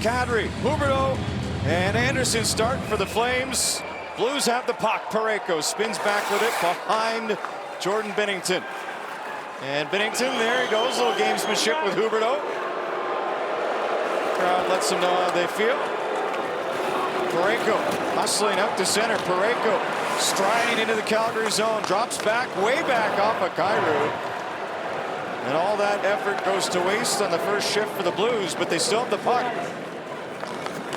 Calgary, Huberdeau, and Anderson start for the Flames. Blues have the puck. Parayko spins back with it behind Jordan Binnington. And Binnington, there he goes, a little gamesmanship with Huberdeau. Crowd lets them know how they feel. Parayko hustling out to center. Parayko striding into the Calgary zone, drops back, way back off of Kyrou. And all that effort goes to waste on the first shift for the Blues, but they still have the puck.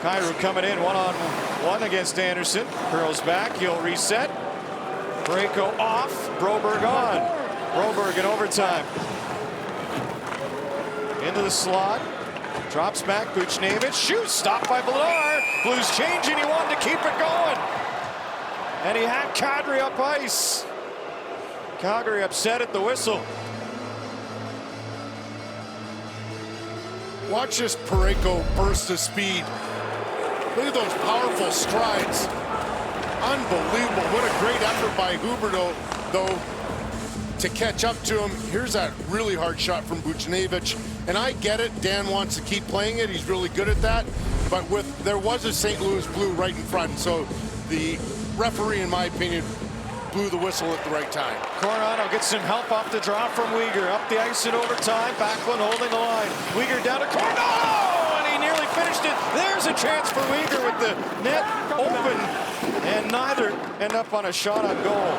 Kyrou coming in one-on-one against Anderson. Curls back, he'll reset. Parayko off, Broberg on. Broberg in overtime. Into the slot. Drops back, Buchnevich shoots, stopped by Vladar. Blues changing, he wanted to keep it going. And he had Calgary up ice. Calgary upset at the whistle. Watch this Parayko burst of speed. Look at those powerful strides. Unbelievable. What a great effort by Huberdeau, though, to catch up to him. Here's that really hard shot from Buchnevich. And I get it, Dan wants to keep playing it. He's really good at that. But there was a St. Louis Blue right in front. So the referee, in my opinion, blew the whistle at the right time. Coronado gets some help off the draw from Weegar. Up the ice in overtime. Backlund holding the line. Weegar down to Coronado! And he nearly finished it. There's a chance for Weegar with the net open. And neither end up on a shot on goal.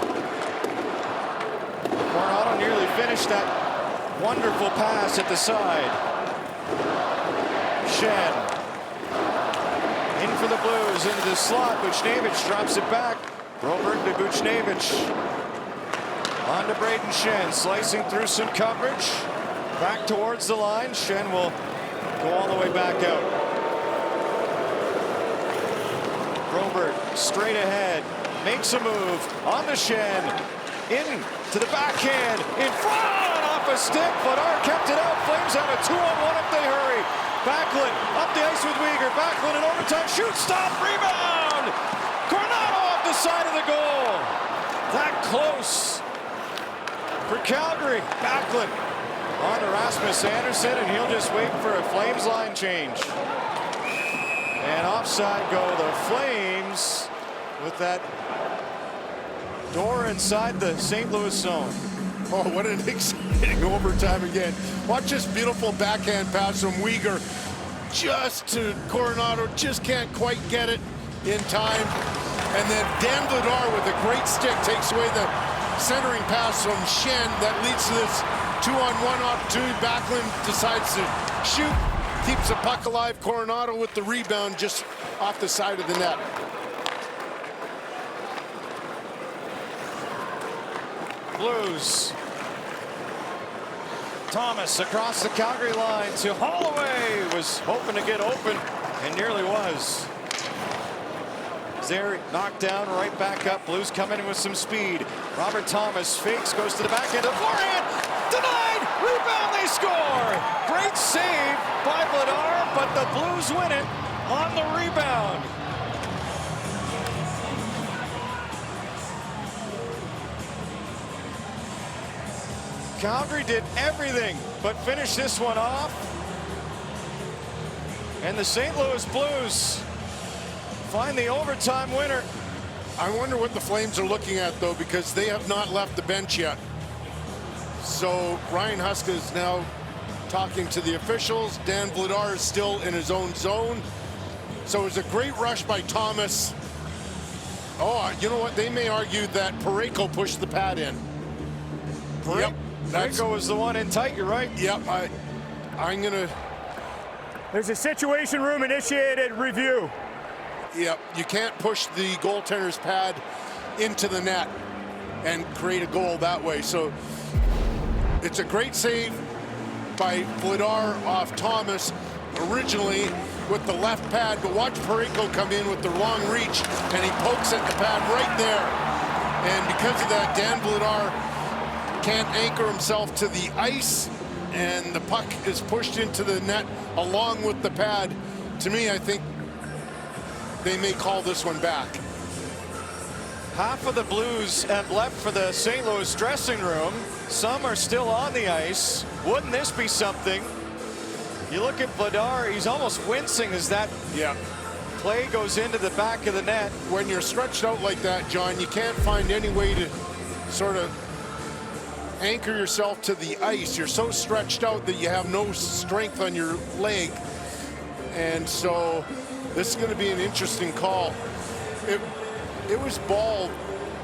Coronado nearly finished that wonderful pass at the side. Shen. In for the Blues, into the slot. Buchnevich drops it back. Broberg to Buchnevich. On to Braden Shen, slicing through some coverage. Back towards the line. Shen will go all the way back out. Broberg straight ahead. Makes a move on the Shen. In to the backhand. In front off a stick. Vladar kept it out. Flames have a 2-on-1 if they hurry. Backlund up the ice with Weegar. Backlund in overtime. Shoot, stop, rebound. Coronado off the side of the goal. That close for Calgary. Backlund on to Rasmus Anderson, and he'll just wait for a Flames line change. And offside go the Flames with that door inside the St. Louis zone. Oh, what an exciting overtime again. Watch this beautiful backhand pass from Weegar. Just to Coronado, just can't quite get it in time. And then Dan Vladar with a great stick takes away the centering pass from Shen. That leads to this 2-on-1 opportunity. Backlund decides to shoot, keeps the puck alive. Coronado with the rebound just off the side of the net. Blues. Thomas across the Calgary line to Holloway. Was hoping to get open and nearly was. There, knocked down, right back up. Blues coming in with some speed. Robert Thomas fakes, goes to the backhand, a forehand, denied, rebound, they score. Great save by Vladar, but the Blues win it on the rebound. Calgary did everything but finish this one off. And the St. Louis Blues find the overtime winner. I wonder what the Flames are looking at, though, because they have not left the bench yet. So Ryan Huska is now talking to the officials. Dan Vladar is still in his own zone. So it was a great rush by Thomas. Oh, you know what? They may argue that Parayko pushed the pad in. Yep. Parayko was the one in tight, you're right. Yep, I'm gonna... There's a situation room initiated review. Yep, you can't push the goaltender's pad into the net and create a goal that way. So it's a great save by Vladar off Thomas originally with the left pad, but watch Parayko come in with the long reach and he pokes at the pad right there. And because of that, Dan Vladar can't anchor himself to the ice and the puck is pushed into the net along with the pad. To me, I think they may call this one back. Half of the Blues have left for the St. Louis dressing room. Some are still on the ice. Wouldn't this be something? You look at Vladar, he's almost wincing as that play goes into the back of the net. When you're stretched out like that, John, you can't find any way to sort of anchor yourself to the ice. You're so stretched out that you have no strength on your leg. And so this is going to be an interesting call. It was Ball,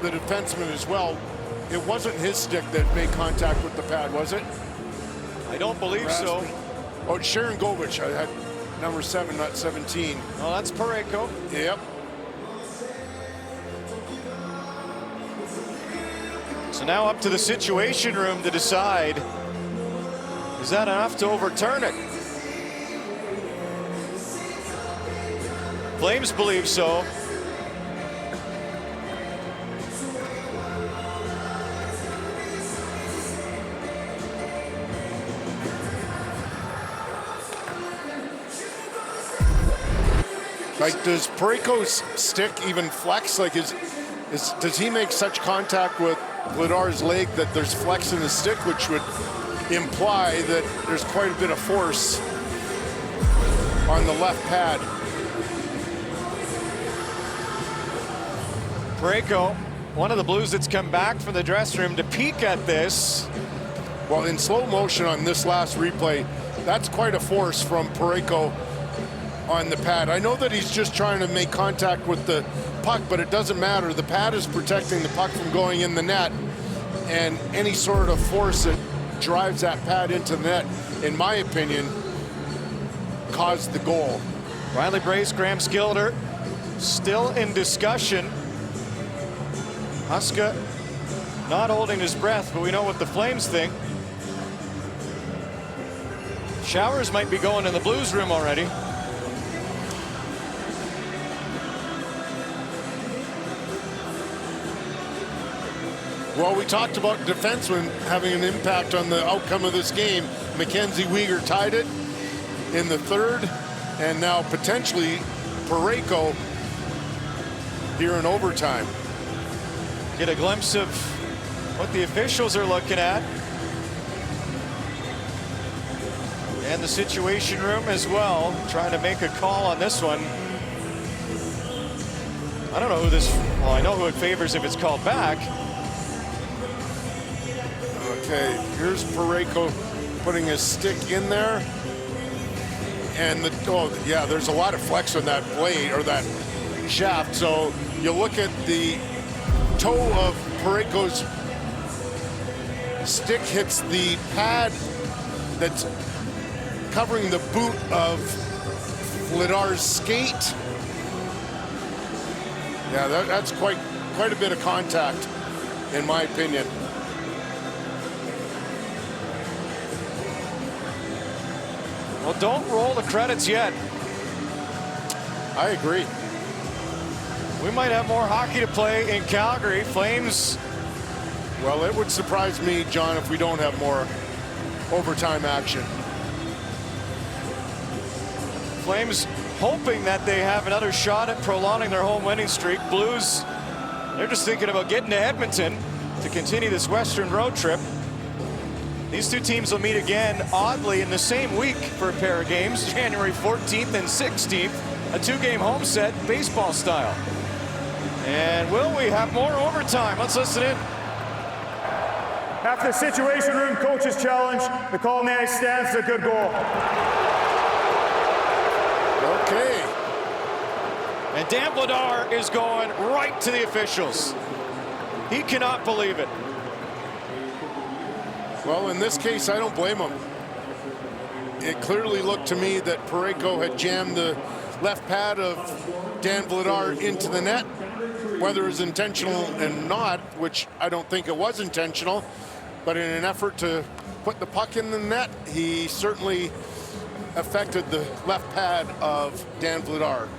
the defenseman, as well. It wasn't his stick that made contact with the pad, was it? I don't believe so. Oh, Sharon Govich. I had number 7, not 17. Oh, that's Parayko. Yep. So now up to the Situation Room to decide, is that enough to overturn it? Flames believe so. Like, does Parayko's stick even flex? Like, does he make such contact with Vladar's leg that there's flex in his stick, which would imply that there's quite a bit of force on the left pad? Parayko, one of the Blues that's come back from the dressing room to peek at this. Well, in slow motion on this last replay, that's quite a force from Parayko on the pad. I know that he's just trying to make contact with the puck, but it doesn't matter. The pad is protecting the puck from going in the net, and any sort of force that drives that pad into the net, in my opinion, caused the goal. Riley Brace, Graham Skilder, still in discussion. Huska not holding his breath, but we know what the Flames think. Showers might be going in the Blues room already. Well, we talked about defensemen having an impact on the outcome of this game. Mackenzie Weegar tied it in the third, and now potentially Parayko here in overtime. Get a glimpse of what the officials are looking at. And the Situation Room as well, trying to make a call on this one. I don't know who this, well, I know who it favors if it's called back. Okay, here's Parayko putting his stick in there. And there's a lot of flex on that blade or that shaft. So you look at the toe of Parayko's stick hits the pad that's covering the boot of Vladar's skate. Yeah, that's quite a bit of contact, in my opinion. Well, don't roll the credits yet. I agree. We might have more hockey to play in Calgary. Flames. Well, it would surprise me, John, if we don't have more overtime action. Flames hoping that they have another shot at prolonging their home winning streak. Blues, they're just thinking about getting to Edmonton to continue this Western road trip. These two teams will meet again, oddly, in the same week for a pair of games, January 14th and 16th, a two-game home set, baseball style. And will we have more overtime? Let's listen in. After the Situation Room coach's challenge, the call on the ice stands as a good goal. Okay. And Dan Vladar is going right to the officials. He cannot believe it. Well, in this case, I don't blame him. It clearly looked to me that Parayko had jammed the left pad of Dan Vladar into the net, whether it was intentional and not, which I don't think it was intentional, but in an effort to put the puck in the net, he certainly affected the left pad of Dan Vladar.